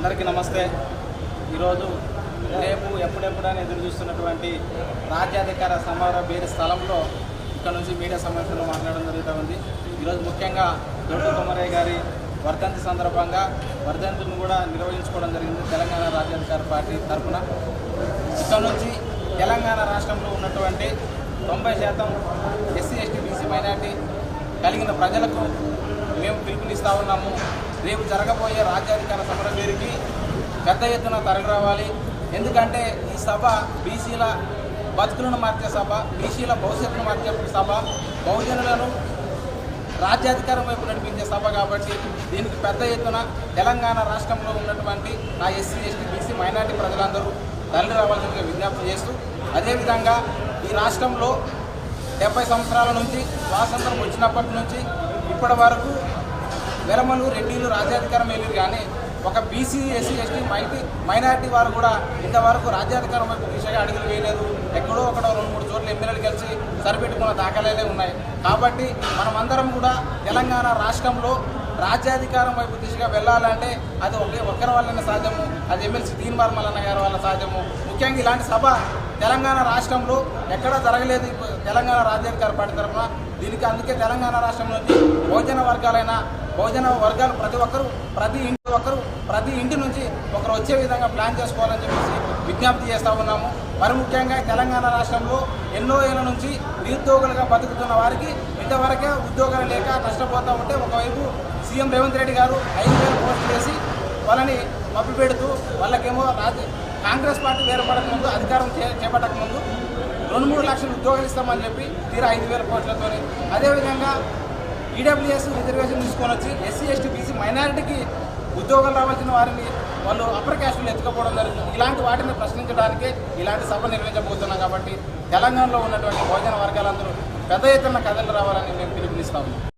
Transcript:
అందరికీ నమస్తే. ఈరోజు రేపు ఎప్పుడెప్పుడని ఎదురు చూస్తున్నటువంటి రాజ్యాధికార సమర వేరే స్థలంలో ఇక్కడ నుంచి మీడియా సమావేశంలో మాట్లాడడం జరుగుతూ ఉంది. ఈరోజు ముఖ్యంగా దొడ్డు కొమరయ్య గారి వర్ధంతి సందర్భంగా వర్ధంతిని కూడా నిర్వహించుకోవడం జరిగింది తెలంగాణ రాజ్యాధికార పార్టీ తరఫున. ఇక్కడ నుంచి తెలంగాణ రాష్ట్రంలో ఉన్నటువంటి 90% ఎస్సీ ఎస్టీ బీసీ మైనార్టీ కలిగిన ప్రజలకు మేము పిలుపునిస్తూ ఉన్నాము. రేపు జరగబోయే రాజ్యాధికార సమర వేదికకి పెద్ద ఎత్తున తరలి రావాలి. ఎందుకంటే ఈ సభ బీసీల బతుకులను మార్చే సభ, బీసీల భవిష్యత్తును మార్చే సభ, బహుజనులను రాజ్యాధికారం వైపు నడిపించే సభ. కాబట్టి దీనికి పెద్ద ఎత్తున తెలంగాణ రాష్ట్రంలో ఉన్నటువంటి ఆ ఎస్సీ ఎస్టీ బీసీ మైనార్టీ ప్రజలందరూ తరలి రావాల్సిందిగా విజ్ఞప్తి చేస్తూ, అదేవిధంగా ఈ రాష్ట్రంలో 70 సంవత్సరాల నుంచి స్వాతంత్రం వచ్చినప్పటి నుంచి ఇప్పటి వరకు వెలమలు రెడ్డిలు రాజ్యాధికారం వెళ్ళారు. కానీ ఒక బీసీ ఎస్సీ ఎస్టీ మైనార్టీ వారు కూడా ఇంతవరకు రాజ్యాధికారం వైపు దిశగా అడుగులు వేయలేదు. ఎక్కడో ఒకడో 2-3 చోట్ల ఎమ్మెల్యేలు కలిసి సరిపెట్టుకున్న దాఖలాలే ఉన్నాయి. కాబట్టి మనమందరం కూడా తెలంగాణ రాష్ట్రంలో రాజ్యాధికారం వైపు దిశగా వెళ్ళాలంటే అది ఒక్కరి వల్లనే సాధ్యము, అది ఎమ్మెల్సీ దీన్బార్ మల్లన్న గారి వల్ల సాధ్యము. ముఖ్యంగా ఇలాంటి సభ తెలంగాణ రాష్ట్రంలో ఎక్కడా జరగలేదు తెలంగాణ రాజ్యాధికార పార్టీ తరఫున. దీనికి అందుకే తెలంగాణ రాష్ట్రంలోని బహుజన వర్గాలు ప్రతి ఇంటి నుంచి ఒకరు వచ్చే విధంగా ప్లాన్ చేసుకోవాలని చెప్పేసి విజ్ఞప్తి చేస్తూ ఉన్నాము. మరి ముఖ్యంగా తెలంగాణ రాష్ట్రంలో ఎన్నో ఏళ్ళ నుంచి నిరుద్యోగులుగా బతుకుతున్న వారికి ఇంతవరకే ఉద్యోగాలు లేక నష్టపోతూ ఉంటే ఒకవైపు సీఎం రేవంత్ రెడ్డి గారు 5,000 పోస్టులు వేసి వాళ్ళని మభ్యపెడుతూ వాళ్ళకేమో కాంగ్రెస్ పార్టీ వేరుపడక ముందు అధికారం చేపట్టక ముందు 2-3 లక్షల ఉద్యోగాలు ఇస్తామని చెప్పి తీరా 5,000 పోస్టులతో, అదేవిధంగా ఈడబ్ల్యూఎస్ రిజర్వేషన్ తీసుకొని వచ్చి ఎస్సీ ఎస్టీ బీసీ మైనారిటీకి ఉద్యోగాలు రావాల్సిన వారిని వాళ్ళు అప్పర్ క్యాస్టులు ఎత్తుకపోవడం జరుగుతుంది. ఇలాంటి వాటిని ప్రశ్నించడానికే ఇలాంటి సభ నిర్వహించబోతున్నాం. కాబట్టి తెలంగాణలో ఉన్నటువంటి బహుజన వర్గాలందరూ పెద్ద ఎత్తున కథలు రావాలని మేము పిలుపునిస్తాము.